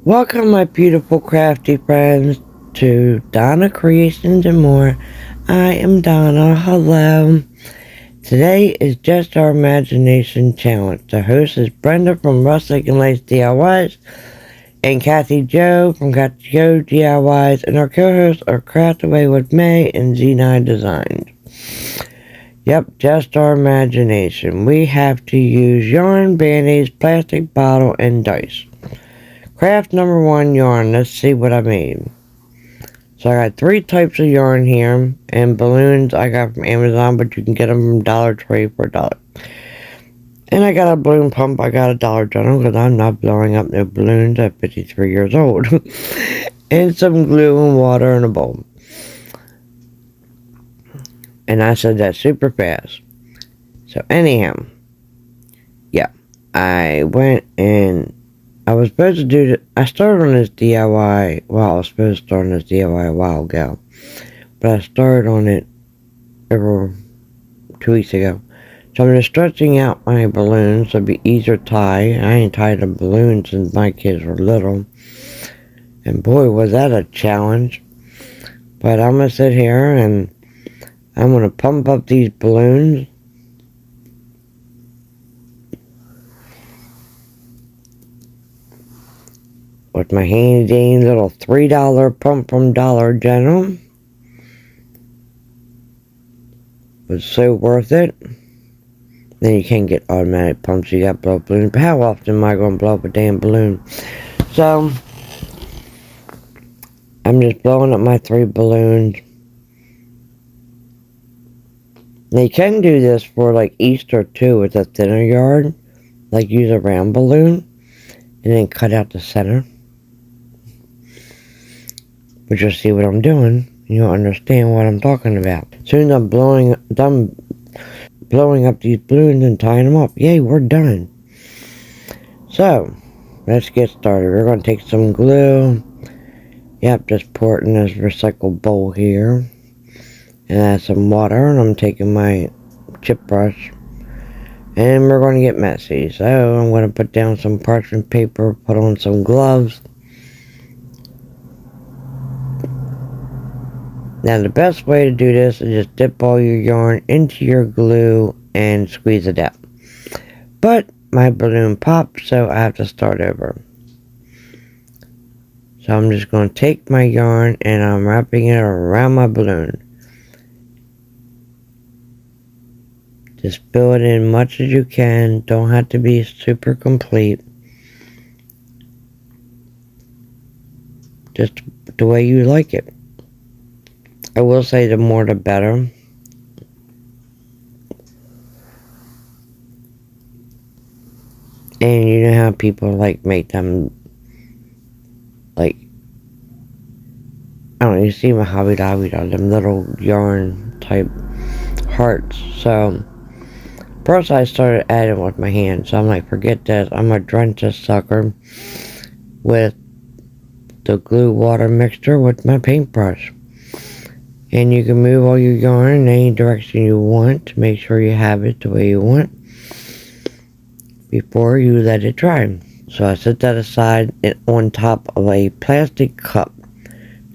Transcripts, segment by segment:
Welcome, my beautiful crafty friends, to Donna Creations and More. I am Donna. Hello. Today is Just Our Imagination Challenge. The host is Brenda from Rustic and Lace DIYs and Kathy Joe from Kathy Joe DIYs, and our co-hosts are Craft Away with May and Z9 Designs. Yep, just our imagination. We have to use yarn, band-aids, plastic bottle, and dice. Craft number 1, yarn. Let's see what I made. So I got 3 types of yarn here, and balloons I got from Amazon, but you can get them from Dollar Tree for $1. And I got a balloon pump. I got a Dollar General because I'm not blowing up no balloons at 53 years old. And some glue and water in a bowl. And I said that super fast. So anyhow, yeah, I went and I was supposed to do I started on this DIY, well, I was supposed to start on this DIY a while ago, but I started on it over 2 weeks ago. So I'm just stretching out my balloons so it'll be easier to tie. I ain't tied a balloon since my kids were little, and boy was that a challenge. But I'm gonna sit here and I'm gonna pump up these balloons. With my handy dandy little $3 pump from Dollar General. Was so worth it. Then you can get automatic pumps, you got blow up balloons. But how often am I going to blow up a damn balloon? So, I'm just blowing up my 3 balloons. Now you can do this for like Easter too with a thinner yarn. Like use a round balloon and then cut out the center. But you'll see what I'm doing, you'll understand what I'm talking about. As soon as I'm done blowing up these balloons and tying them up, yay, we're done. So, let's get started. We're going to take some glue. Yep, just pour it in this recycled bowl here. And add some water, and I'm taking my chip brush. And we're going to get messy. So, I'm going to put down some parchment paper, put on some gloves. Now the best way to do this is just dip all your yarn into your glue and squeeze it out. But my balloon popped, so I have to start over. So I'm just going to take my yarn and I'm wrapping it around my balloon. Just fill it in much as you can. Don't have to be super complete. Just the way you like it. I will say the more the better. And you know how people like make them like, I don't know, you see my Hobby Lobby, them little yarn type hearts. So first I started adding with my hand. So I'm like, forget this, I'm gonna drench this sucker with the glue water mixture with my paintbrush. And you can move all your yarn in any direction you want to make sure you have it the way you want before you let it dry. So I set that aside on top of a plastic cup.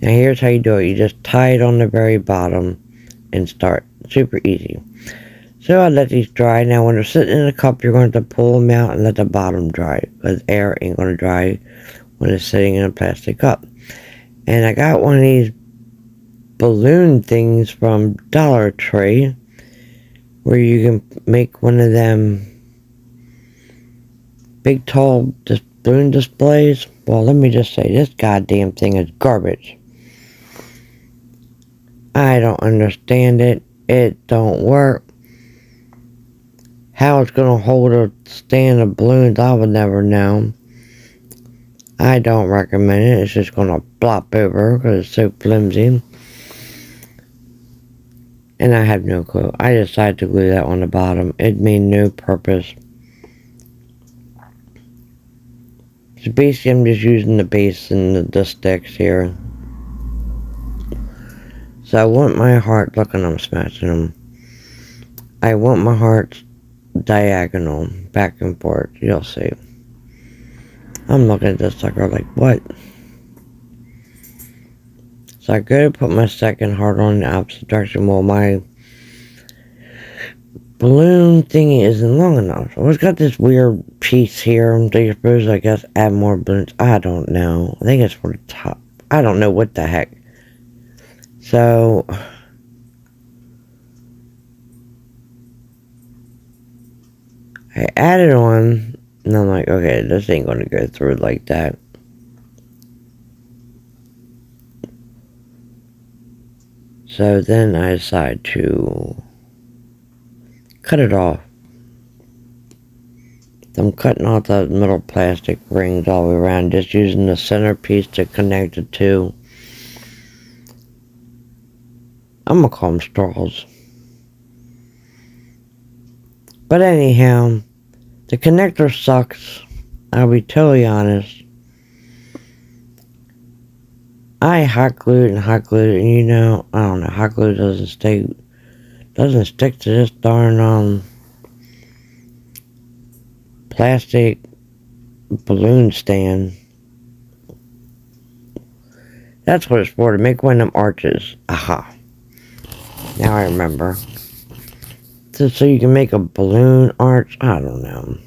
Now here's how you do it. You just tie it on the very bottom and start. Super easy. So I let these dry. Now when they're sitting in a cup, you're going to pull them out and let the bottom dry, because air ain't going to dry when it's sitting in a plastic cup. And I got one of these balloon things from Dollar Tree where you can make one of them big tall balloon displays. Well, let me just say, this goddamn thing is garbage. I don't understand it. It don't work. How it's gonna hold a stand of balloons, I would never know. I don't recommend it. It's just gonna flop over because it's so flimsy. And I have no clue. I decided to glue that on the bottom. It made no purpose. So basically I'm just using the base and the sticks here. So I want my heart, look, and I'm smashing them. I want my hearts diagonal, back and forth, you'll see. I'm looking at this sucker like, what? So I go to put my second heart on the opposite direction. Well, my balloon thingy isn't long enough. So it's got this weird piece here. They're supposed to, I guess, add more balloons. I don't know. I think it's for the top. I don't know what the heck. So I added on, and I'm like, okay, this ain't gonna go through like that. So then I decide to cut it off. I'm cutting off those middle plastic rings all the way around, just using the centerpiece to connect the two. I'm gonna call them straws. But anyhow, the connector sucks. I'll be totally honest. I hot glued and and you know, I don't know, hot glue doesn't stick to this darn plastic balloon stand. That's what it's for, to make one of them arches. Aha. Now I remember. So you can make a balloon arch? I don't know.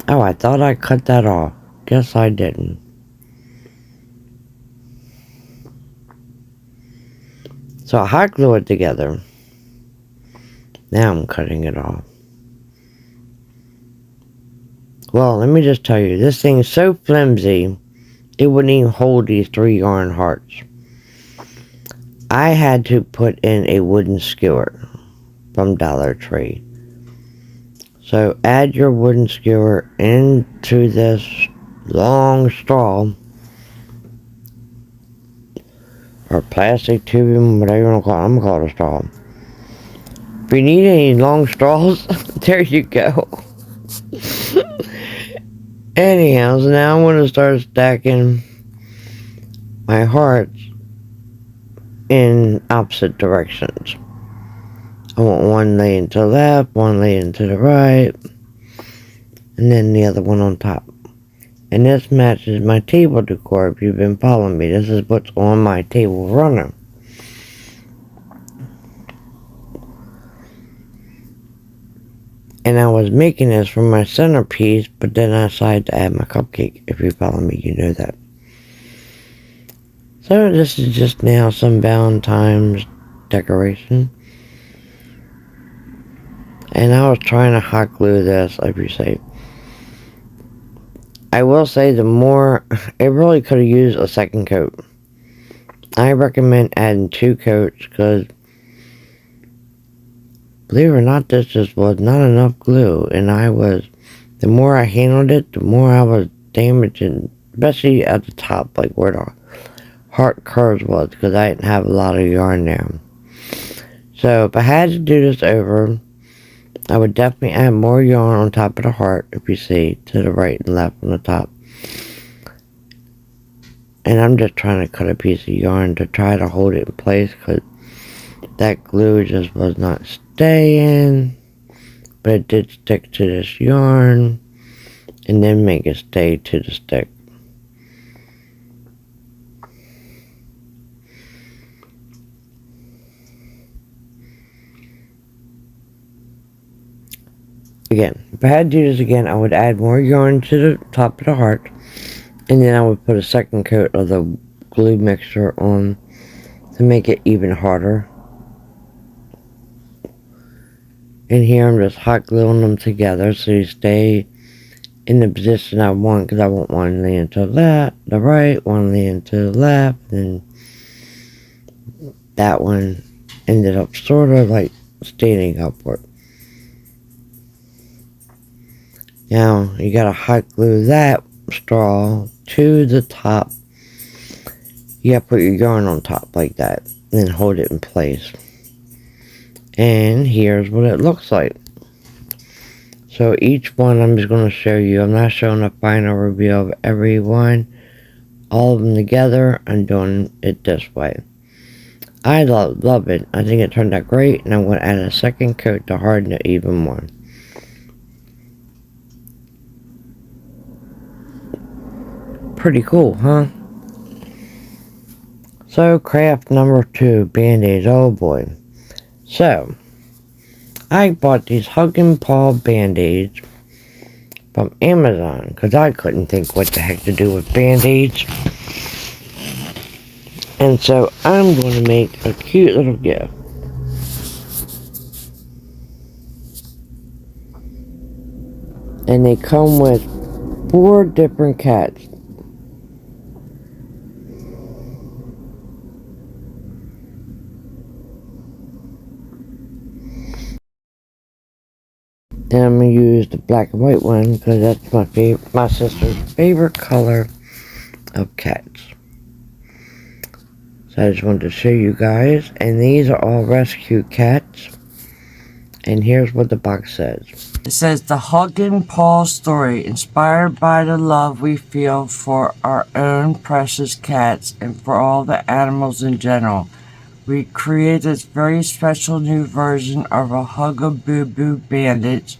Oh, I thought I cut that off. Guess I didn't. So I hot glue it together. Now I'm cutting it off. Well, let me just tell you, this thing is so flimsy, it wouldn't even hold these 3 yarn hearts. I had to put in a wooden skewer from Dollar Tree. So add your wooden skewer into this long straw, or plastic tubing, whatever you want to call it. I'm going to call it a straw. If you need any long straws, there you go. Anyhow, so now I'm going to start stacking my hearts in opposite directions. I want one laying to the left, one laying to the right, and then the other one on top. And this matches my table decor. If you've been following me, this is what's on my table runner. And I was making this for my centerpiece, but then I decided to add my cupcake. If you follow me, you know that. So this is just now some Valentine's decoration. And I was trying to hot glue this, like you say. I will say the more, it really could have used a second coat. I recommend adding 2 coats because, believe it or not, this just was not enough glue. And the more I handled it, the more I was damaging, especially at the top, like where the heart curves was, because I didn't have a lot of yarn there. So if I had to do this over, I would definitely add more yarn on top of the heart, if you see, to the right and left on the top. And I'm just trying to cut a piece of yarn to try to hold it in place, because that glue just was not staying. But it did stick to this yarn, and then make it stay to the stick. Again, if I had to do this again, I would add more yarn to the top of the heart, and then I would put a second coat of the glue mixture on to make it even harder. And here I'm just hot gluing them together so you stay in the position I want, because I want one laying to the right, one laying to the left, and that one ended up sort of like standing upward. Now, you gotta hot glue that straw to the top. You gotta put your yarn on top like that, and then hold it in place. And here's what it looks like. So each one I'm just gonna show you. I'm not showing a final review of every one. All of them together, I'm doing it this way. I love it. I think it turned out great, and I'm gonna add a second coat to harden it even more. Pretty cool, huh? So, craft number 2, Band-Aids. Oh boy. So, I bought these Hug and Paw Band-Aids from Amazon because I couldn't think what the heck to do with Band-Aids. And so, I'm going to make a cute little gift. And they come with 4 different cats. And I'm going to use the black and white one because that's my sister's favorite color of cats. So I just wanted to show you guys. And these are all rescue cats. And here's what the box says. It says, the Hug and Paw story, inspired by the love we feel for our own precious cats and for all the animals in general. We created this very special new version of a Hug-a-Boo-Boo bandage.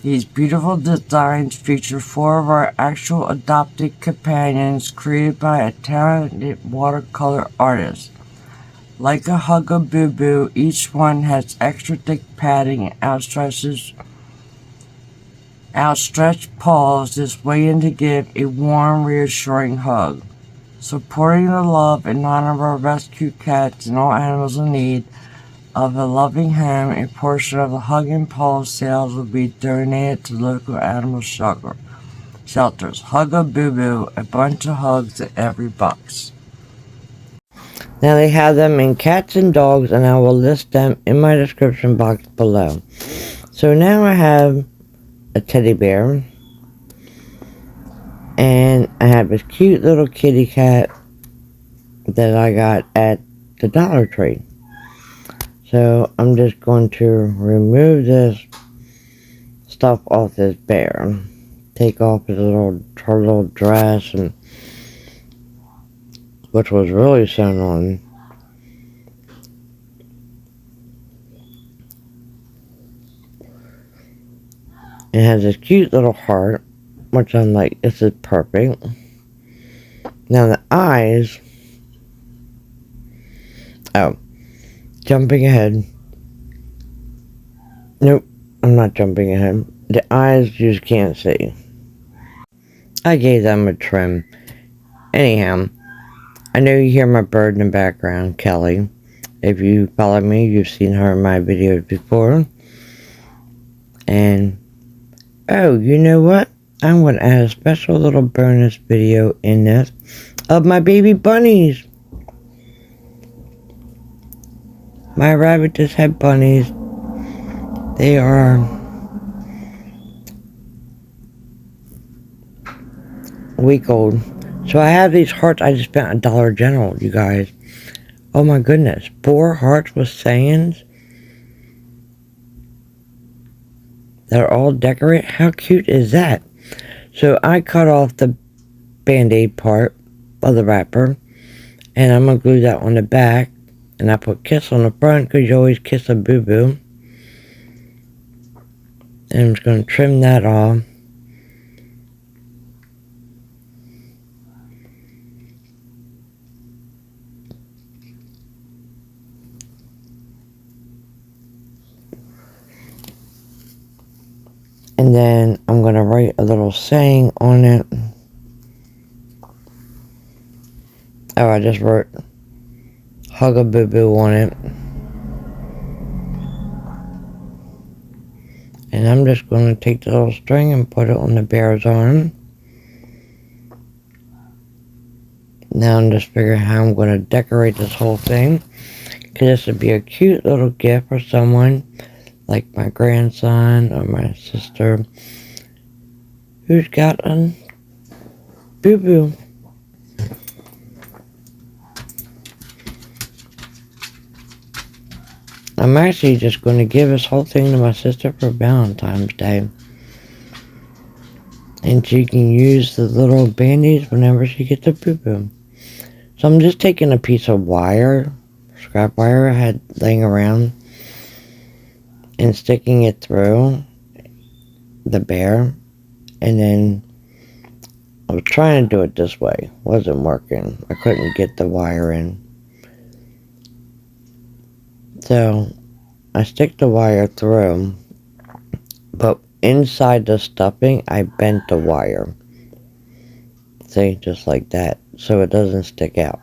These beautiful designs feature 4 of our actual adopted companions created by a talented watercolor artist. Like a Hug-a-Boo-Boo, each one has extra thick padding and outstretched paws, just waiting to give a warm, reassuring hug. Supporting the love and honor of our rescue cats and all animals in need of a loving home, a portion of the Hug and Paw sales will be donated to local animal shelters. Hug-a-Boo-Boo, a bunch of hugs in every box. Now they have them in cats and dogs, and I will list them in my description box below. So now I have a teddy bear, and I have this cute little kitty cat that I got at the Dollar Tree. So I'm just going to remove this stuff off this bear. Take off her little dress, and which was really sewn on. It has this cute little heart, which I'm like, this is perfect. Now the eyes, oh, jumping ahead. Nope, I'm not jumping ahead. The eyes you just can't see. I gave them a trim. Anyhow, I know you hear my bird in the background, Kelly. If you follow me, you've seen her in my videos before. And, oh, you know what? I'm going to add a special little bonus video in this of my baby bunnies. My rabbit just had bunnies. They are a week old. So I have these hearts I just spent at Dollar General, you guys. Oh my goodness. 4 hearts with sayings. They're all decorated. How cute is that? So I cut off the Band-Aid part of the wrapper. And I'm going to glue that on the back. And I put kiss on the front because you always kiss a boo-boo. And I'm just going to trim that off. And then I'm going to write a little saying on it. Oh, I just wrote Hug-a-Boo-Boo on it. And I'm just going to take the little string and put it on the bear's arm. Now I'm just figuring how I'm going to decorate this whole thing. Because this would be a cute little gift for someone. Like my grandson or my sister who's got a boo-boo. I'm actually just going to give this whole thing to my sister for Valentine's Day. And she can use the little Band-Aids whenever she gets a boo-boo. So I'm just taking a piece of wire, scrap wire I had laying around, and sticking it through the bear, and then I was trying to do it this way. Wasn't working. I couldn't get the wire in. So I stick the wire through, but inside the stuffing I bent the wire. See, just like that, so it doesn't stick out.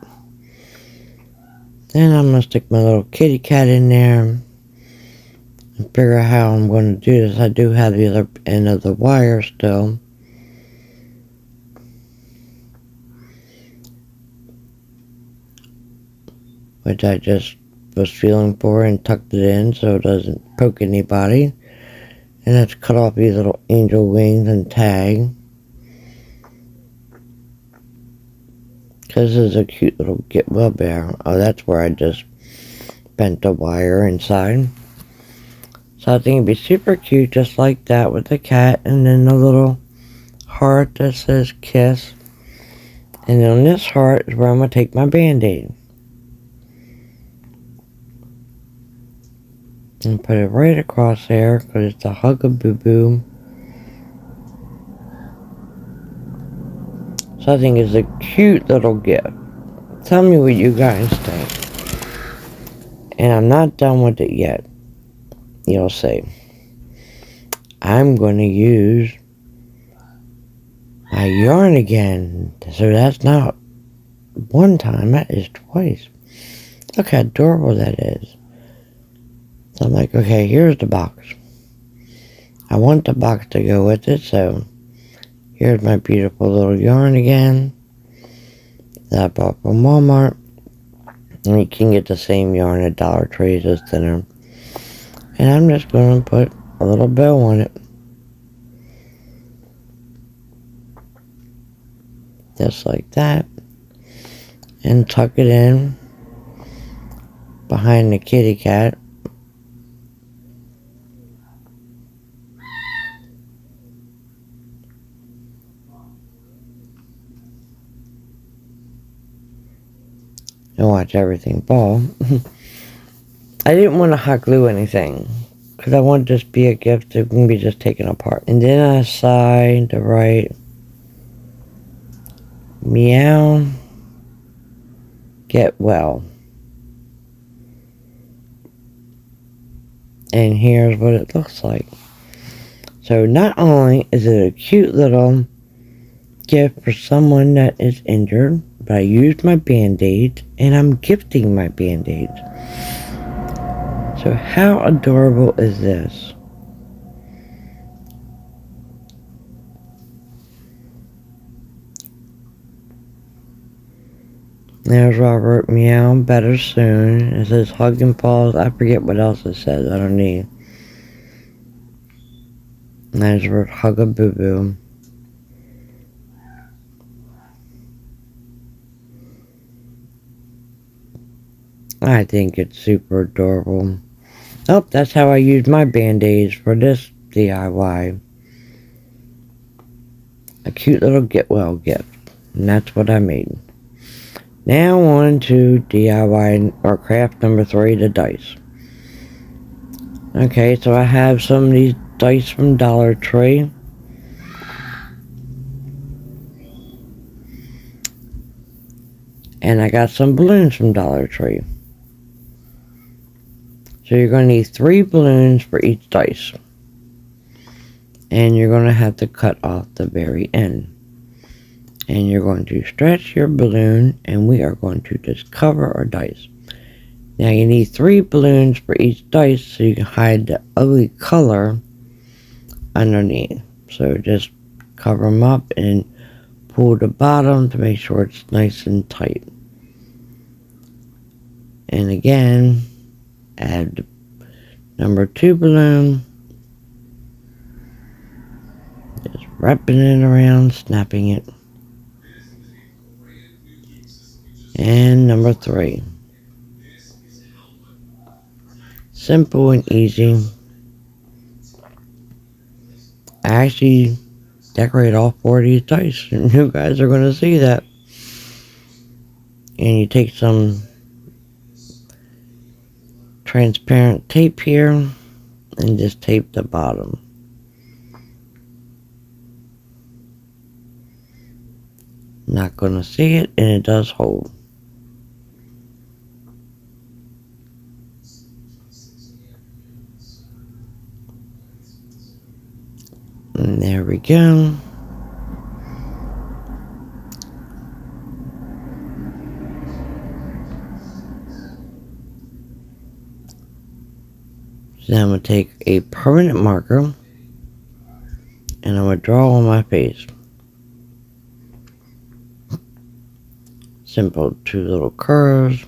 Then I'm going to stick my little kitty cat in there and figure out how I'm going to do this. I do have the other end of the wire still. Which I just was feeling for and tucked it in so it doesn't poke anybody. And let's cut off these little angel wings and tag. Because this is a cute little get well bear. Oh, that's where I just bent the wire inside. So I think it'd be super cute just like that with the cat. And then the little heart that says kiss. And on this heart is where I'm going to take my band-aid. And put it right across there because it's a hug-a-boo-boo. So I think it's a cute little gift. Tell me what you guys think. And I'm not done with it yet. You'll see. I'm going to use my yarn again. So that's not one time, that is twice. Look how adorable that is. So I'm like, okay, here's the box. I want the box to go with it, so here's my beautiful little yarn again that I bought from Walmart. And you can get the same yarn at Dollar Tree, just thinner. And I'm just going to put a little bow on it. Just like that. And tuck it in behind the kitty cat. And watch everything fall. I didn't want to hot glue anything because I want this to be a gift that can be just taken apart. And then I decided to write meow, get well. And here's what it looks like. So not only is it a cute little gift for someone that is injured, but I used my band-aids and I'm gifting my band-aids. So how adorable is this? There's Robert, meow, better soon. It says hug and paws. I forget what else it says. I don't need. And there's word hug a boo boo. I think it's super adorable. Oh, that's how I use my band-aids for this DIY. A cute little get well gift. And that's what I made. Now on to DIY or craft number 3, the dice. Okay, so I have some of these dice from Dollar Tree. And I got some balloons from Dollar Tree. So you're going to need 3 balloons for each dice. And you're going to have to cut off the very end. And you're going to stretch your balloon, and we are going to just cover our dice. Now you need 3 balloons for each dice so you can hide the ugly color underneath. So just cover them up and pull the bottom to make sure it's nice and tight. And again, add the number 2 balloon. Just wrapping it around, snapping it. And number 3. Simple and easy. I actually decorate all 4 of these dice, and you guys are going to see that. And you take some transparent tape here and just tape the bottom. Not going to see it, and it does hold. And there we go. So now I'm going to take a permanent marker and I'm going to draw on my face. Simple 2 little curves.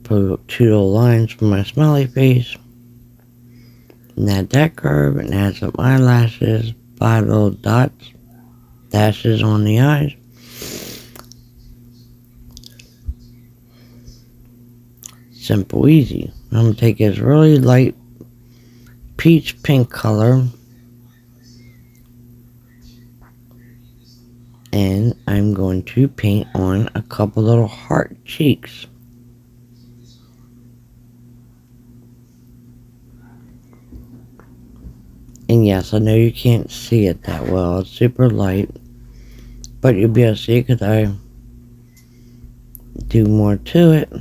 Put 2 little lines for my smiley face. And add that curve and add some eyelashes. 5 little dots. Dashes on the eyes. Simple, easy. I'm going to take this really light peach pink color. And I'm going to paint on a couple little heart cheeks. And yes, I know you can't see it that well. It's super light. But you'll be able to see it because I do more to it.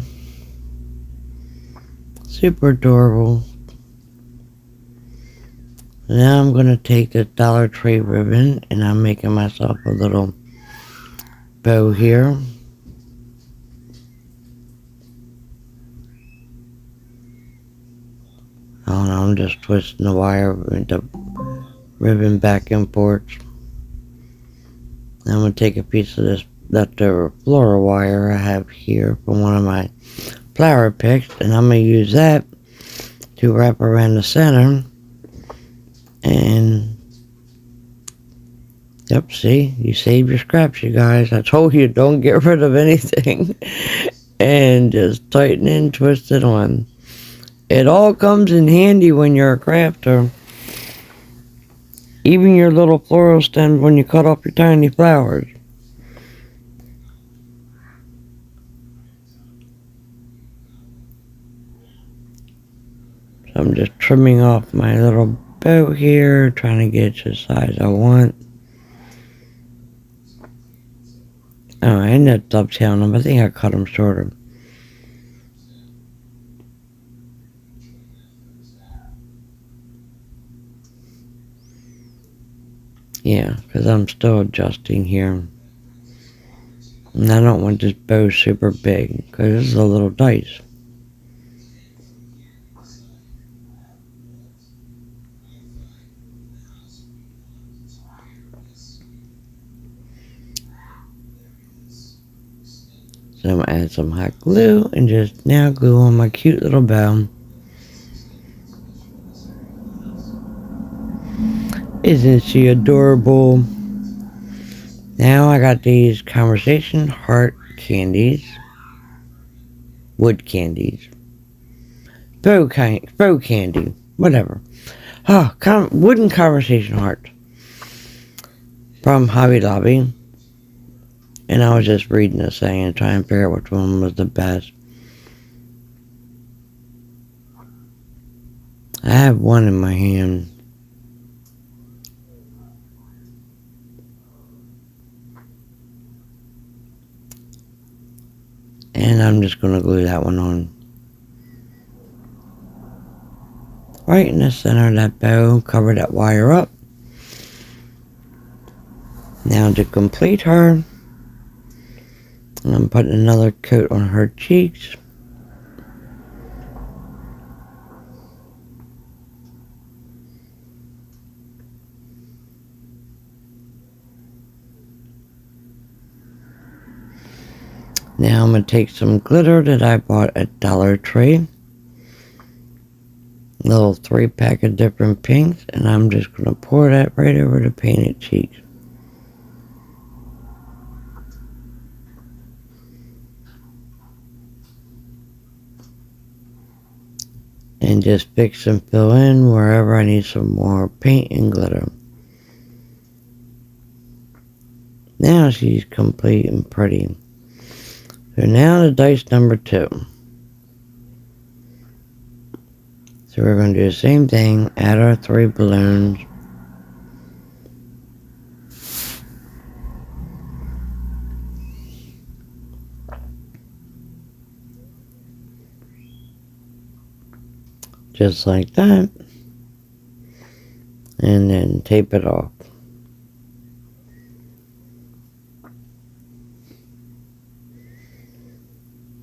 Super adorable. Now I'm going to take this Dollar Tree ribbon and I'm making myself a little bow here. I don't know, I'm just twisting the wire with the ribbon back and forth. Now I'm going to take a piece of this leftover floral wire I have here from one of my flower picks, and I'm going to use that to wrap around the center. And yep, see, you save your scraps, you guys. I told you, don't get rid of anything. And just tighten and twist it on. It all comes in handy when you're a crafter. Even your little floral stems when you cut off your tiny flowers. So I'm just trimming off my little bow here, trying to get it to the size I want. Oh, I ended up dovetailing them. I think I cut them shorter. Yeah, because I'm still adjusting here. And I don't want this bow super big, because this is a little dice. So I'm going to add some hot glue and just now glue on my cute little bow. Isn't she adorable? Now I got these conversation heart candies. Wood candies. Bow candy. Whatever. Oh, wooden conversation heart. From Hobby Lobby. And I was just reading this thing and trying to figure out which one was the best. I have one in my hand. And I'm just going to glue that one on. Right in the center of that bow, cover that wire up. Now to complete her, I'm putting another coat on her cheeks. Now I'm going to take some glitter that I bought at Dollar Tree. Little 3-pack of different pinks, and I'm just going to pour that right over the painted cheeks. And just fix and fill in wherever I need some more paint and glitter. Now she's complete and pretty. So now the dice number 2. So we're going to do the same thing, add our 3 balloons. Just like that. And then tape it off.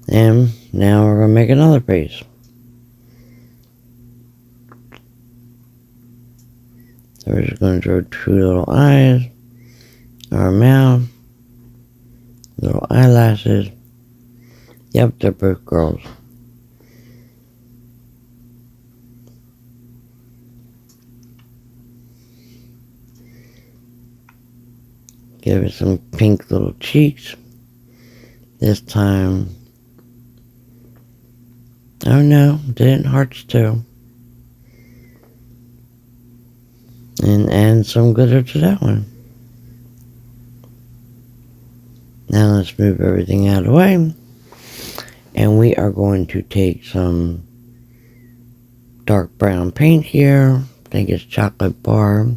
And now we're going to make another piece. So we're just going to draw 2 little eyes, our mouth, little eyelashes. Yep, they're both girls. Give it some pink little cheeks. This time, oh no, didn't hearts too. And add some glitter to that one. Now let's move everything out of the way. And we are going to take some dark brown paint here. I think it's chocolate bar.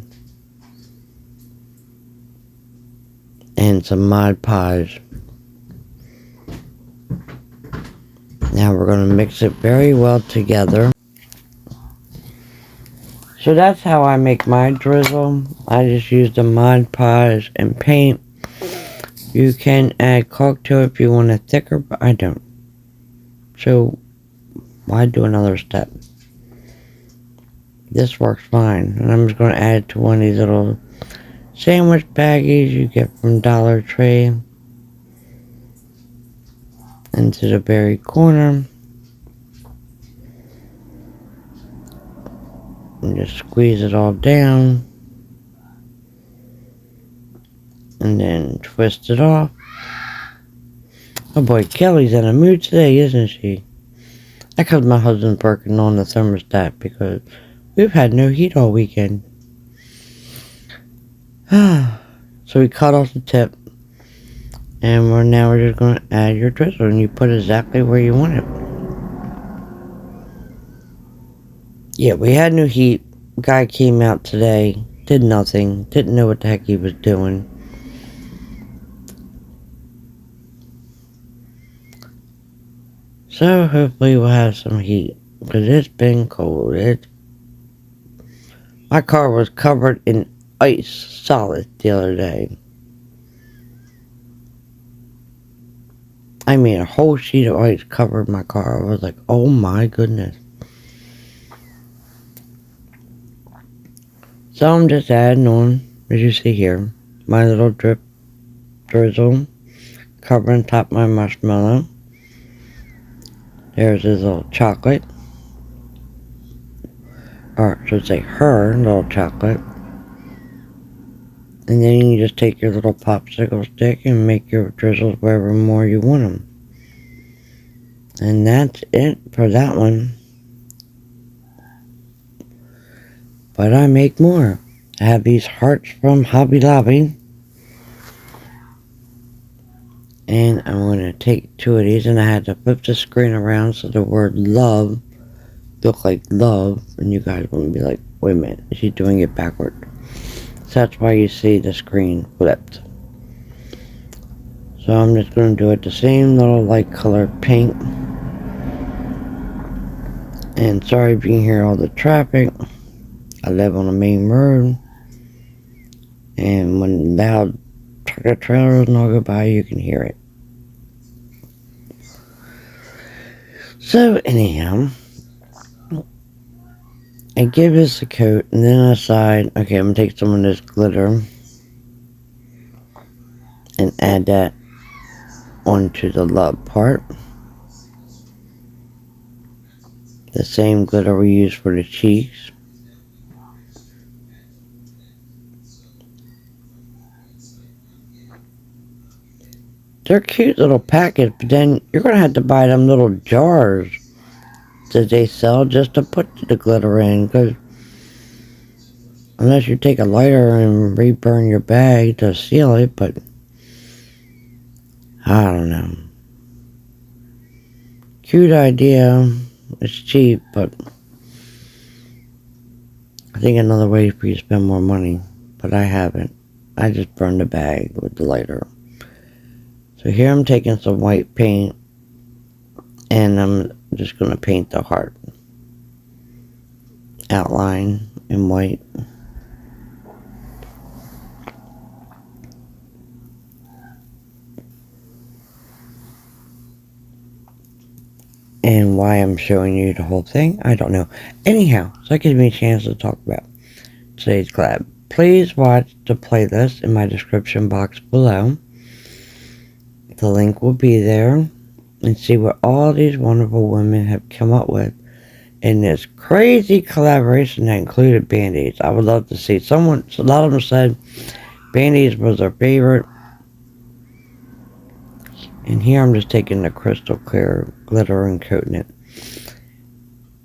And some Mod Podge. Now we're going to mix it very well together. So that's how I make my drizzle. I just use the Mod Podge and paint. You can add caulk to it if you want it thicker, but I don't. So why do another step? This works fine. And I'm just going to add it to one of these little sandwich baggies you get from Dollar Tree. Into the very corner. And just squeeze it all down. And then twist it off. Oh boy, Kelly's in a mood today, isn't she? That's because my husband's working on the thermostat because we've had no heat all weekend. So we cut off the tip. And we're just going to add your drizzle. And you put it exactly where you want it. Yeah, we had no heat. Guy came out today. Did nothing. Didn't know what the heck he was doing. So hopefully we'll have some heat. Because it's been cold. My car was covered in ice solid the other day. I mean, a whole sheet of ice covered my car. I was like, oh my goodness. So I'm just adding on, as you see here, my little drizzle, covering top of my marshmallow. There's this little chocolate, or I should say her little chocolate. And then you just take your little popsicle stick and make your drizzles wherever more you want them. And that's it for that one. But I make more. I have these hearts from Hobby Lobby. And I'm going to take 2 of these, and I had to flip the screen around so the word love looked like love. And you guys wouldn't be like, wait a minute, is she doing it backward? So that's why you see the screen flipped. So I'm just going to do it the same little light color pink. And sorry if you can hear all the traffic. I live on a main road. And when loud tractor trailers and all go by, you can hear it. So anyhow, I give this a coat, and then I decide, okay, I'm going to take some of this glitter and add that onto the love part. The same glitter we use for the cheeks. They're cute little packets, but then you're going to have to buy them little jars that they sell just to put the glitter in, because unless you take a lighter and re-burn your bag to seal it, but I don't know. Cute idea. It's cheap, but I think another way for you to spend more money, but I haven't. I just burned the bag with the lighter. So here I'm taking some white paint, and I'm just going to paint the heart. outline in white. And why I'm showing you the whole thing, I don't know. Anyhow, so that gives me a chance to talk about today's collab. Please watch the playlist in my description box below. The link will be there. And see what all these wonderful women have come up with in this crazy collaboration that included Band-Aids. I would love to see someone, a lot of them said Band-Aids was their favorite. And here I'm just taking the crystal clear glitter and coating it.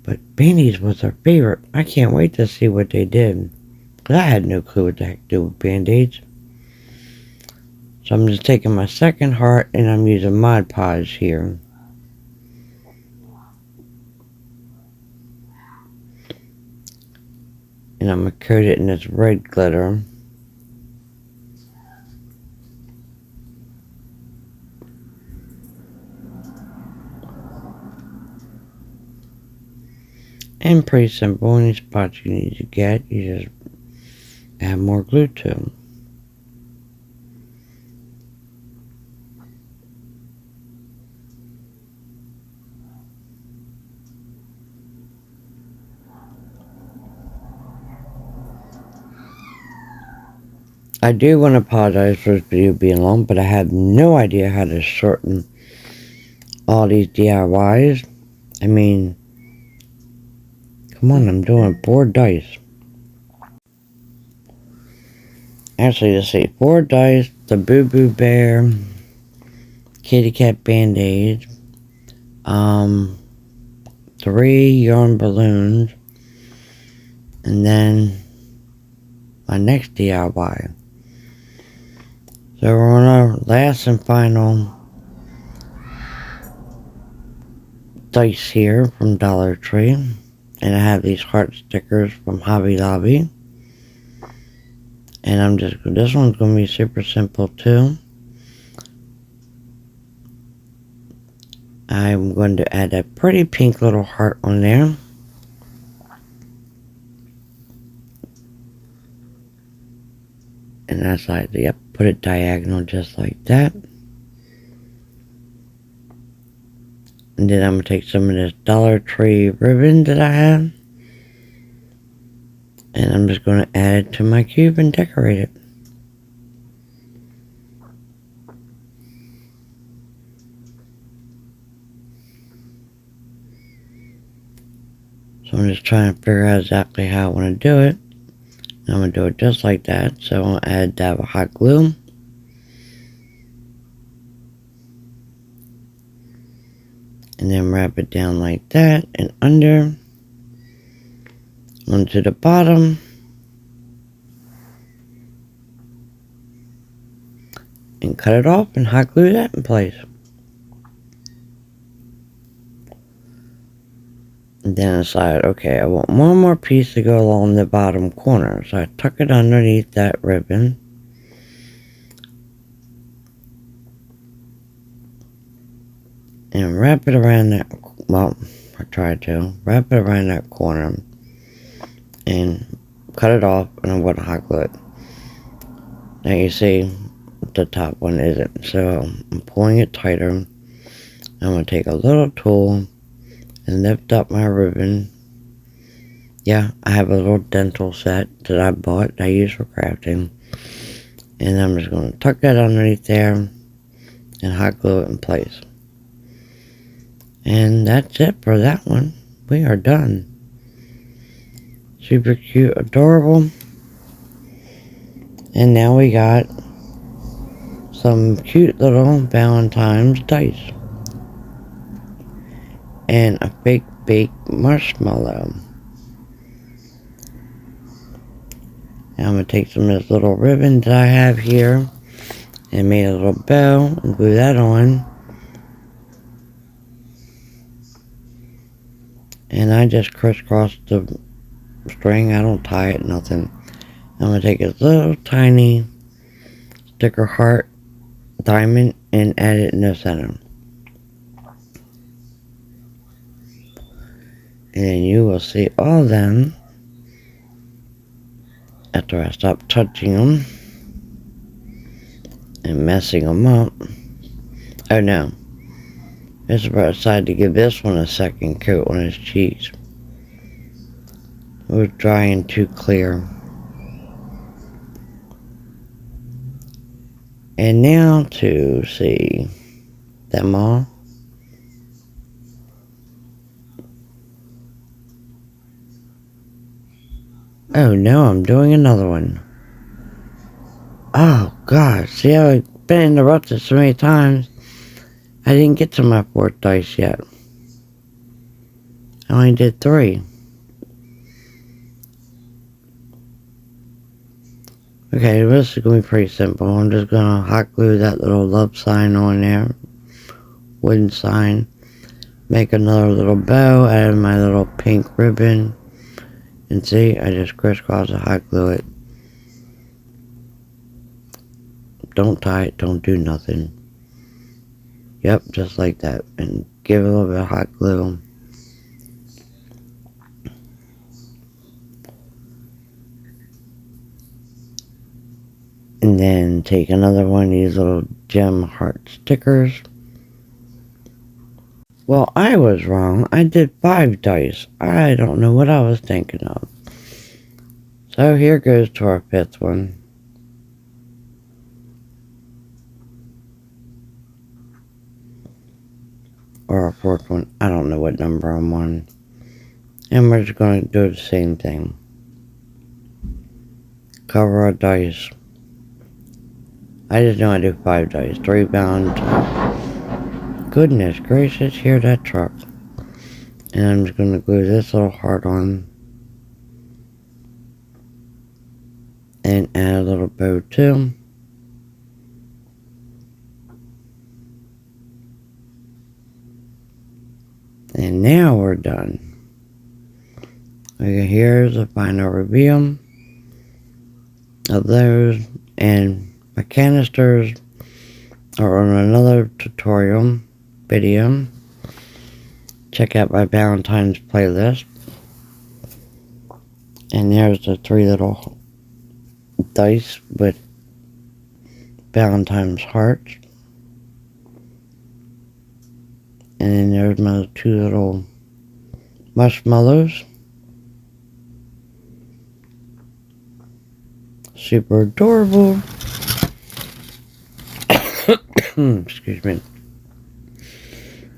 But Band-Aids was their favorite. I can't wait to see what they did. Because I had no clue what the heck to do with Band-Aids. So I'm just taking my second heart and I'm using Mod Podge here. And I'm going to coat it in this red glitter. And pretty simple. Any spots you need to get, you just add more glue to them. I do want to apologize for this video being long, but I have no idea how to shorten all these DIYs. I mean, come on, I'm doing 4 dice. Actually, let's see, 4 dice, the Boo Boo Bear, Kitty Cat Band-Aids, 3 yarn balloons, and then my next DIY. So we're on our last and final dice here from Dollar Tree. And I have these heart stickers from Hobby Lobby. And this one's going to be super simple too. I'm going to add a pretty pink little heart on there. And that's like, yep, put it diagonal just like that. And then I'm going to take some of this Dollar Tree ribbon that I have. And I'm just going to add it to my cube and decorate it. So I'm just trying to figure out exactly how I want to do it. I'm going to do it just like that. So I'm going to add a dab of hot glue. And then wrap it down like that and under. Onto the bottom. And cut it off and hot glue that in place. And then I decided, okay, I want one more piece to go along the bottom corner. So I tuck it underneath that ribbon. And wrap it around that, well, I tried to. Wrap it around that corner. And cut it off, and I'm going to hot glue it. Now you see, the top one isn't. So I'm pulling it tighter. I'm going to take a little tool and lift up my ribbon. Yeah, I have a little dental set that I bought that I use for crafting. And I'm just going to tuck that underneath there and hot glue it in place. And that's it for that one. We are done. Super cute, adorable. And now we got some cute little Valentine's dice. And a fake baked marshmallow. Now I'm going to take some of this little ribbon that I have here and make a little bow and glue that on. And I just crisscross the string. I don't tie it, nothing. I'm going to take a little tiny sticker heart diamond and add it in the center. And you will see all of them after I stop touching them and messing them up. Oh no, I decided to give this one a second coat on his cheeks. It was dry and too clear. And now to see them all. Oh no, I'm doing another one. Oh God, see how I've been interrupted so many times. I didn't get to my 4th dice yet. I only did 3. Okay, this is going to be pretty simple. I'm just going to hot glue that little love sign on there. Wooden sign. Make another little bow out of my little pink ribbon. And see, I just crisscross and hot glue it. Don't tie it, don't do nothing. Yep, just like that. And give it a little bit of hot glue. And then take another one of these little gem heart stickers. Well, I was wrong. I did 5 dice. I don't know what I was thinking of. So here goes to our 5th one. Or our 4th one. I don't know what number I'm on. And we're just going to do the same thing. Cover our dice. I just know I do 5 dice. 3 bound. Goodness gracious, hear that truck. And I'm just going to glue this little heart on. And add a little bow too. And now we're done. Okay, here's the final reveal of those. And my canisters are on another tutorial video. Check out my Valentine's playlist. And there's the 3 little dice with Valentine's hearts. And then there's my 2 little marshmallows. Super adorable. Excuse me.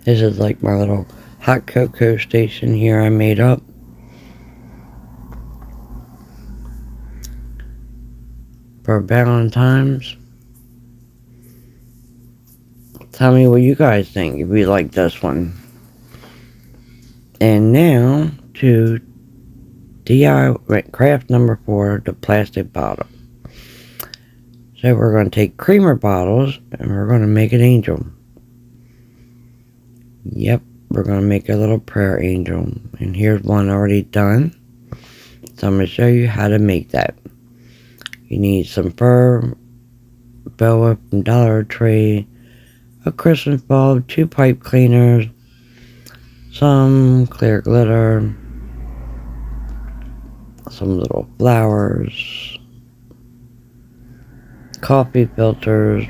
This is like my little hot cocoa station here I made up. For Valentine's. Tell me what you guys think if you like this one. And now to DIY craft number 4, the plastic bottle. So we're going to take creamer bottles and we're going to make an angel. Yep, we're going to make a little prayer angel. And here's one already done. So I'm going to show you how to make that. You need some fur, boa from Dollar Tree, a Christmas bulb, 2 pipe cleaners, some clear glitter, some little flowers, coffee filters,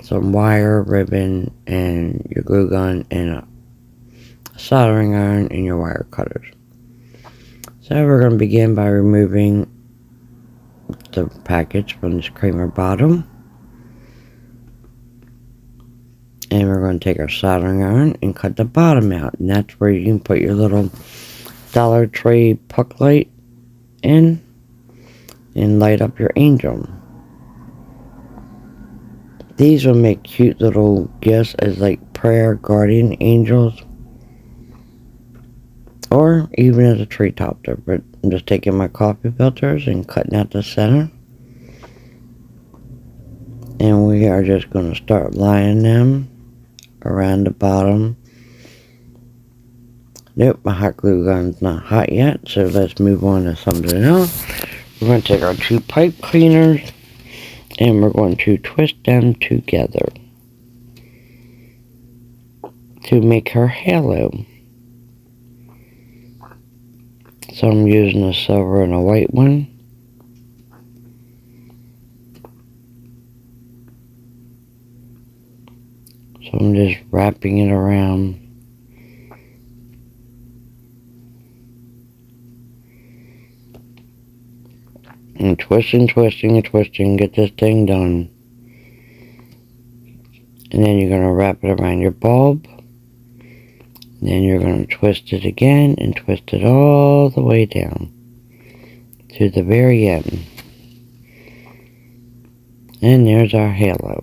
some wire, ribbon, and your glue gun, and a soldering iron and your wire cutters. So we're going to begin by removing the package from this creamer bottle. And we're going to take our soldering iron and cut the bottom out. And that's where you can put your little Dollar Tree puck light in and light up your angel. These will make cute little gifts as like prayer guardian angels. Or even as a tree topper. But I'm just taking my coffee filters and cutting out the center. And we are just going to start lining them around the bottom. Nope, my hot glue gun's not hot yet, so let's move on to something else. We're going to take our 2 pipe cleaners and we're going to twist them together to make her halo. So I'm using a silver and a white one. So I'm just wrapping it around. And twisting, twisting, and twisting, get this thing done. And then you're going to wrap it around your bulb. And then you're going to twist it again and twist it all the way down to the very end. And there's our halo.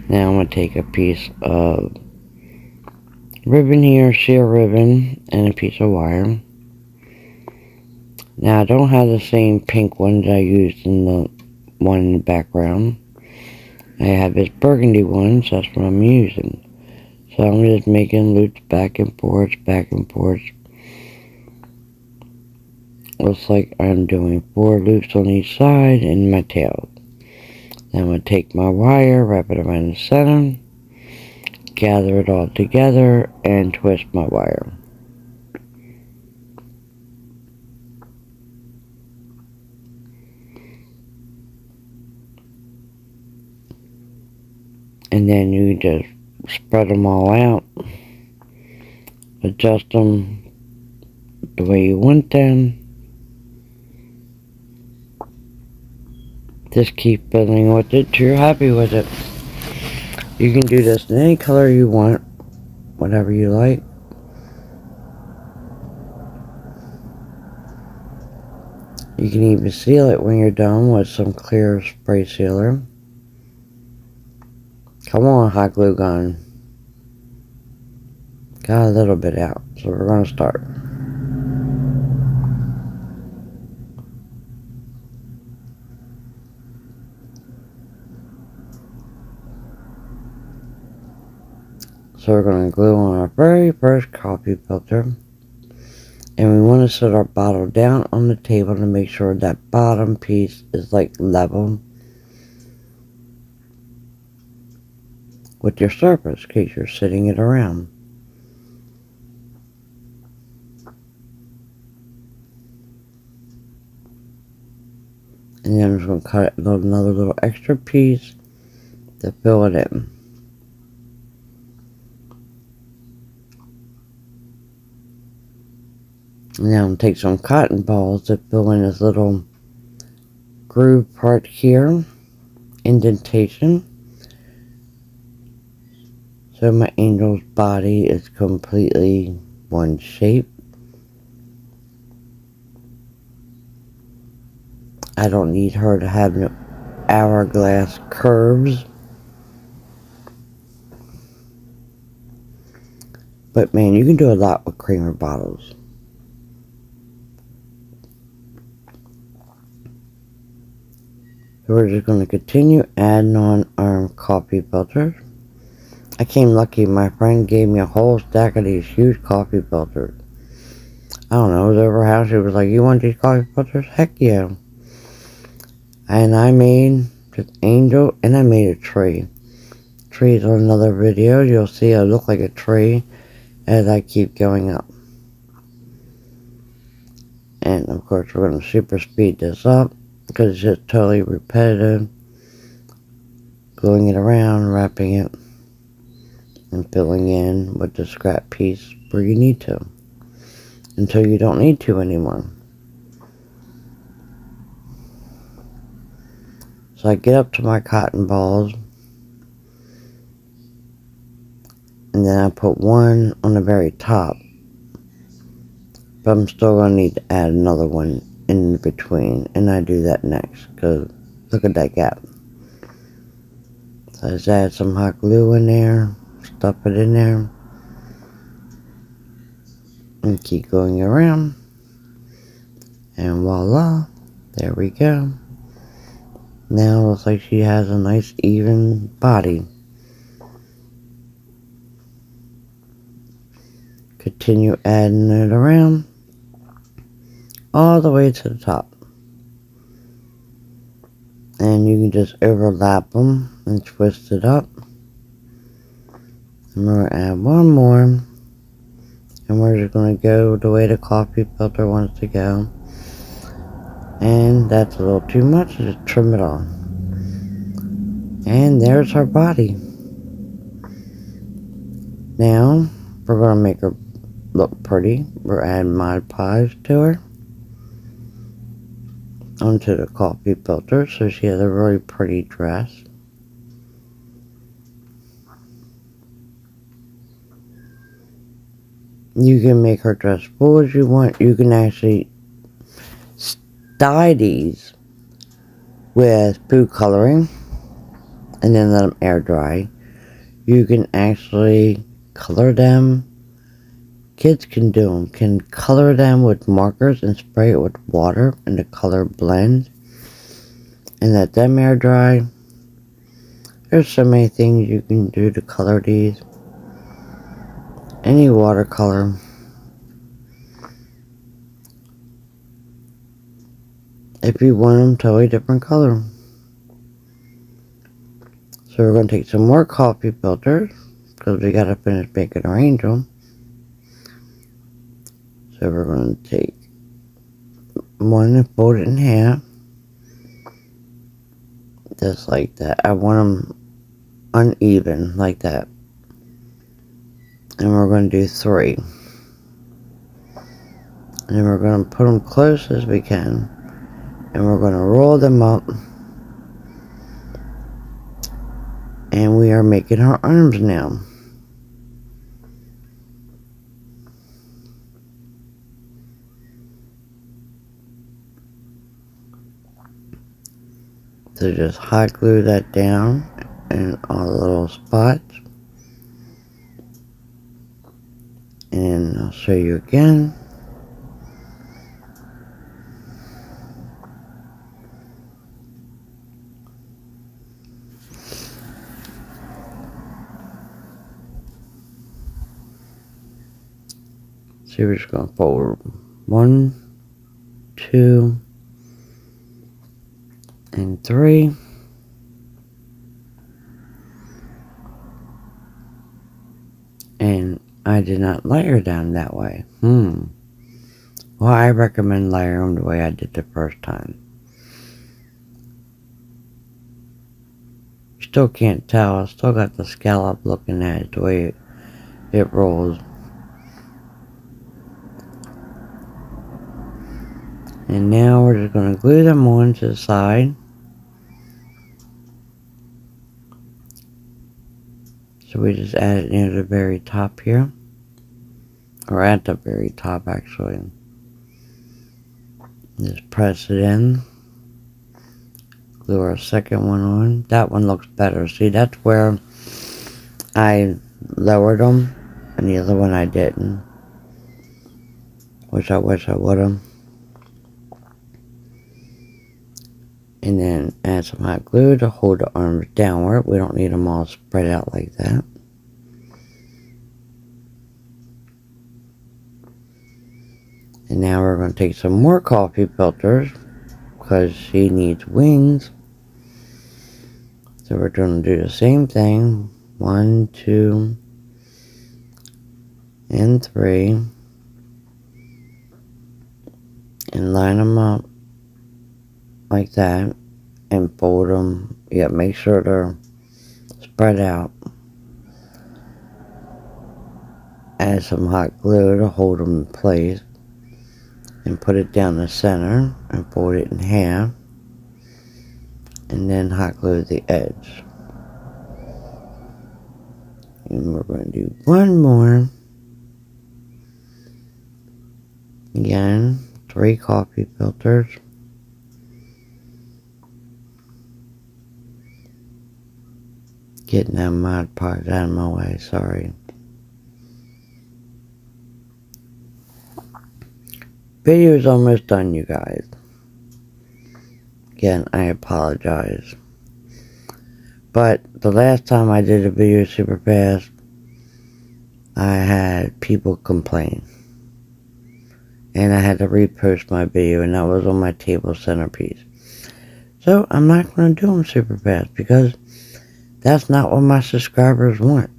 Now I'm going to take a piece of ribbon here, sheer ribbon, and a piece of wire. Now I don't have the same pink one that I used in the one in the background. I have this burgundy one, so that's what I'm using. So I'm just making loops back and forth, back and forth. Looks like I'm doing 4 loops on each side in my tail. Then I'm going to take my wire, wrap it around the center, gather it all together, and twist my wire. And then you just spread them all out, adjust them the way you want them. Just keep fiddling with it till you're happy with it. You can do this in any color you want, whatever you like. You can even seal it when you're done with some clear spray sealer. Come on, hot glue gun. Got a little bit out, so we're going to start. So we're going to glue on our very first coffee filter. And we want to set our bottle down on the table to make sure that bottom piece is like level with your surface in case you're sitting it around. And then I'm just going to cut another little extra piece to fill it in. Now I'm going to take some cotton balls to fill in this little groove part here, indentation, so my angel's body is completely one shape. I don't need her to have no hourglass curves. But man, you can do a lot with creamer bottles. So we're just going to continue adding on our coffee filters. I came lucky. My friend gave me a whole stack of these huge coffee filters. I don't know, it was over her house. She was like, "You want these coffee filters?" Heck yeah. And I made this angel, and I made a tree. Trees on another video. You'll see I look like a tree as I keep going up. And of course we're going to super speed this up because it's just totally repetitive. Gluing it around, wrapping it, and filling in with the scrap piece where you need to, until you don't need to anymore. So I get up to my cotton balls, and then I put one on the very top, but I'm still going to need to add another one in between, and I do that next, because look at that gap. So I just add some hot glue in there, stuff it in there, and keep going around, and voila, there we go. Now it looks like she has a nice even body. Continue adding it around all the way to the top. And you can just overlap them and twist it up. And we're going to add one more. And And we're just going to go the way the coffee filter wants to go. And that's a little too much, so just trim it off. And there's her body. Now, we're going to make her look pretty. We're adding Mod Podge to her. Onto the coffee filter, so she has a really pretty dress. You can make her dress full as you want. You can actually dye these with food coloring and then let them air dry. You can actually color them. Kids can do them. Can color them with markers and spray it with water and the color blend and let them air dry. There's so many things you can do to color these. Any watercolor. If you want them totally different color. So we're going to take some more coffee filters because we got to finish making our angel. So we're going to take one and fold it in half. Just like that. I want them uneven like that. And we're going to do 3. And then we're going to put them close as we can. And we're going to roll them up. And we are making our arms now. So just hot glue that down in all the little spots. And I'll show you again. So we're just going to fold 1, 2, and 3. And I did not layer them that way. Well, I recommend layering them the way I did the first time. You still can't tell. I still got the scallop looking at it the way it rolls. And now we're just going to glue them on to the side. So we just add it near the very top here. Or at the very top actually. Just press it in. Glue our second one on. That one looks better. See, that's where I lowered them. And the other one I didn't. Which I wish I would have. And then add some hot glue to hold the arms downward. We don't need them all spread out like that. And now we're going to take some more coffee filters because she needs wings. So we're going to do the same thing. 1, 2, and 3. And line them up like that. And fold them. Yeah, make sure they're spread out. Add some hot glue to hold them in place. And put it down the center and fold it in half. And then hot glue the edge. And we're going to do one more. Again, 3 coffee filters. Getting that Mod Podge out of my way, sorry. Video is almost done, you guys. Again, I apologize. But the last time I did a video super fast, I had people complain. And I had to repost my video, and that was on my table centerpiece. So, I'm not going to do them super fast, because that's not what my subscribers want.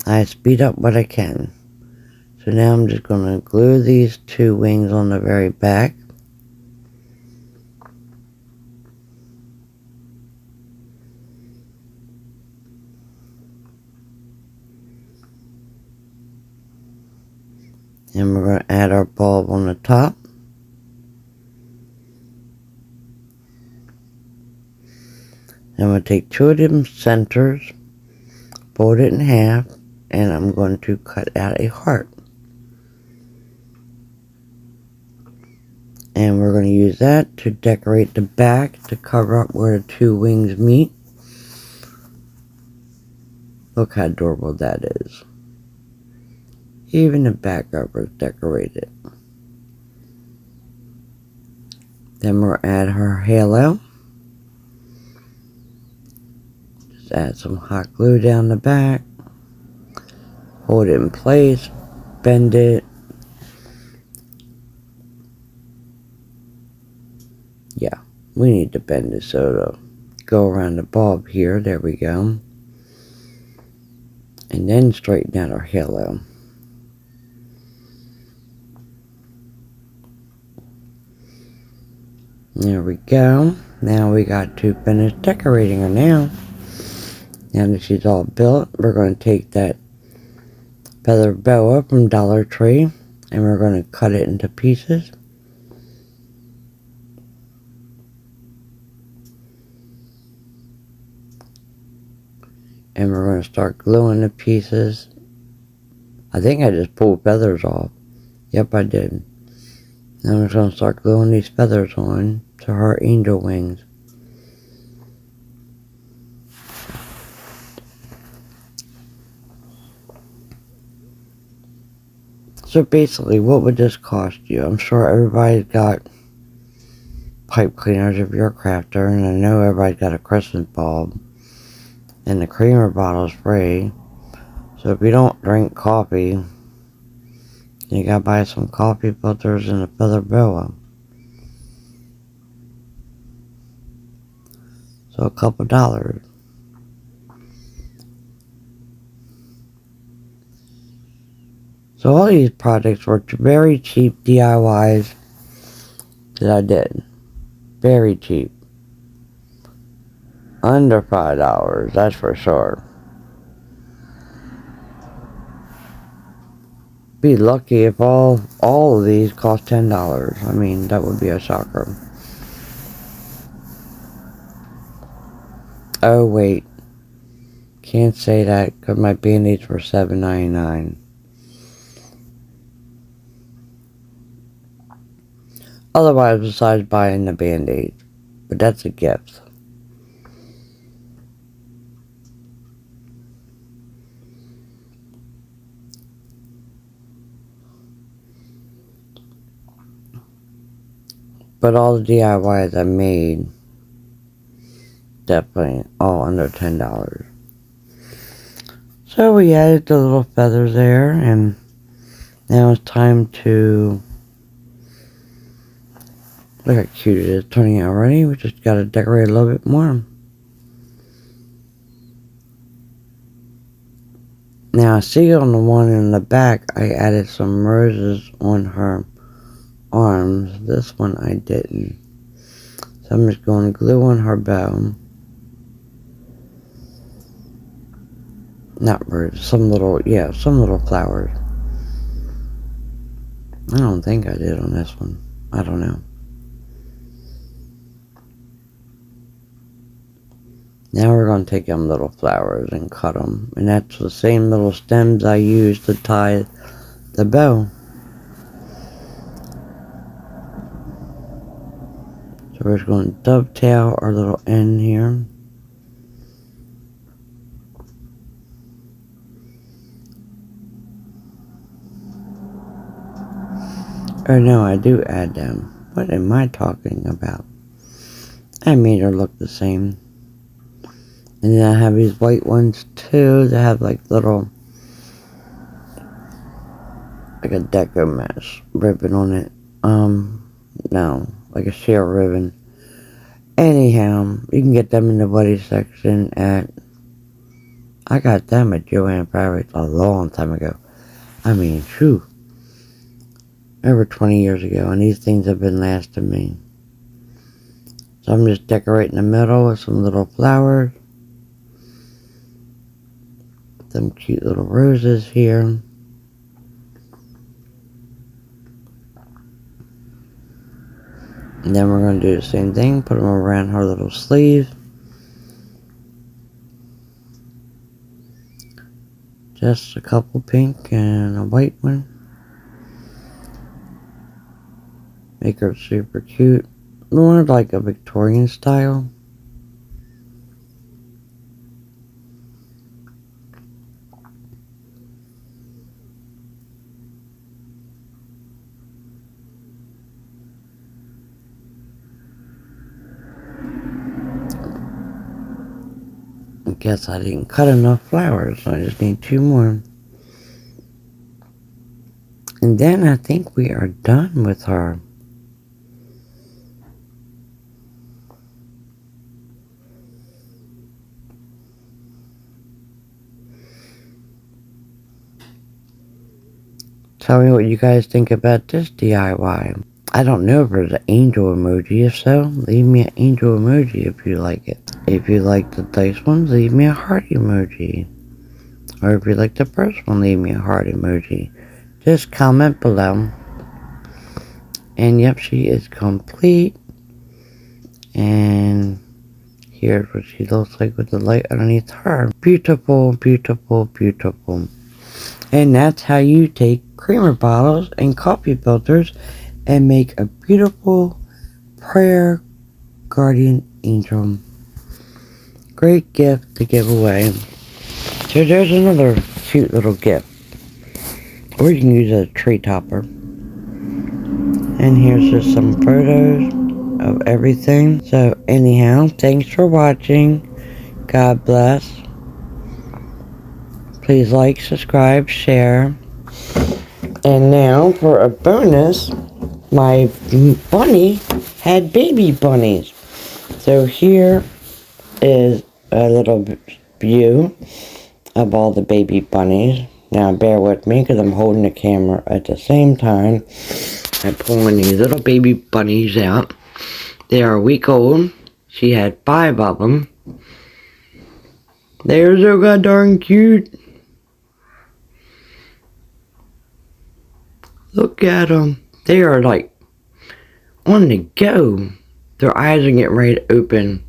I speed up what I can. So now I'm just going to glue these 2 wings on the very back. And we're going to add our bulb on the top. I'm going to take 2 of them centers, fold it in half, and I'm going to cut out a heart. And we're going to use that to decorate the back to cover up where the 2 wings meet. Look how adorable that is. Even the back of it is decorated. Then we'll add her halo. Just add some hot glue down the back. Hold it in place. Bend it. Yeah, we need to bend it so it'll go around the bulb here. There we go. And then straighten out our halo. There we go. Now we got to finish decorating her now. Now that she's all built, we're going to take that feather boa from Dollar Tree and we're going to cut it into pieces. And we're going to start gluing the pieces. I think I just pulled feathers off. Yep, I did. Now I'm just going to start gluing these feathers on to her angel wings. So basically, what would this cost you? I'm sure everybody's got pipe cleaners if you're a crafter, and I know everybody's got a Christmas bulb. And the creamer bottle's free. So if you don't drink coffee, you gotta buy some coffee filters and a feather boa. So a couple dollars. So all these projects were very cheap DIYs that I did. Very cheap. Under $5, that's for sure. Be lucky if all of these cost $10. I mean, that would be a shocker. Oh wait, can't say that because my band-aids were $7.99. Otherwise, besides buying the band-aids, but that's a gift. But all the DIYs I made, definitely all under $10. So we added the little feathers there, and now it's time to... Look how cute it is turning out already. We just gotta decorate a little bit more. Now, see on the one in the back, I added some roses on her arms. This one I didn't. So I'm just going to glue on her bow. Not roses, some little flowers. I don't think I did on this one. I don't know. Now we're going to take them little flowers and cut them. And that's the same little stems I used to tie the bow. So we're just going to dovetail our little end here. Or no, I do add them. What am I talking about? I made her look the same. And then I have these white ones too that have like little, like a deco mesh ribbon on it. No, like a sheer ribbon. Anyhow, you can get them in the buddy section at I got them at Joann Fabrics a long time ago. I mean, phew. Over 20 years ago, and these things have been lasting me. So I'm just decorating the middle with some little flowers. Some cute little roses here. And then we're going to do the same thing, put them around her little sleeve. Just a couple pink and a white one. Make her super cute. More like a Victorian style. I guess I didn't cut enough flowers, so I just need 2 more. And then I think we are done with her. Tell me what you guys think about this DIY. I don't know if there's an angel emoji. If so, leave me an angel emoji if you like it. If you like the dice ones, leave me a heart emoji. Or if you like the first one, leave me a heart emoji. Just comment below. And yep, she is complete. And here's what she looks like with the light underneath her. Beautiful, beautiful, beautiful. And that's how you take creamer bottles and coffee filters and make a beautiful prayer guardian angel. Great gift to give away. So there's another cute little gift. Or you can use a tree topper. And here's just some photos of everything. So anyhow, thanks for watching. God bless. Please like, subscribe, share. And now for a bonus, my bunny had baby bunnies. So here is a little view of all the baby bunnies. Now bear with me because I'm holding the camera at the same time. I'm pulling these little baby bunnies out. They are a week old. She had 5 of them. They're so god darn cute. Look at them. They are like on the go. Their eyes are getting ready to open.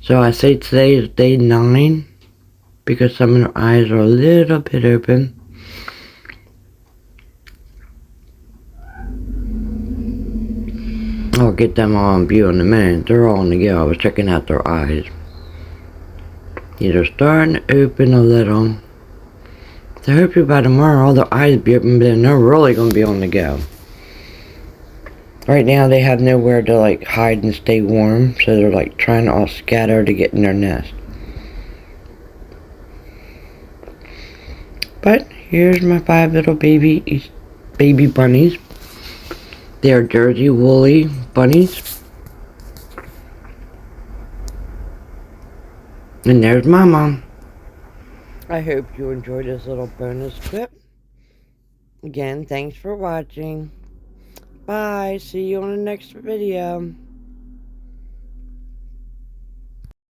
So I say today is day 9 because some of their eyes are a little bit open. I'll get them all on view in a minute. They're all on the go. I was checking out their eyes. These are starting to open a little. So hopefully by tomorrow all their eyes will be open, but then they're really going to be on the go. Right now they have nowhere to like hide and stay warm, so they're like trying to all scatter to get in their nest. But here's my 5 little baby bunnies. They are Jersey woolly bunnies. And there's Mama. I hope you enjoyed this little bonus clip. Again, thanks for watching. Bye. See you on the next video.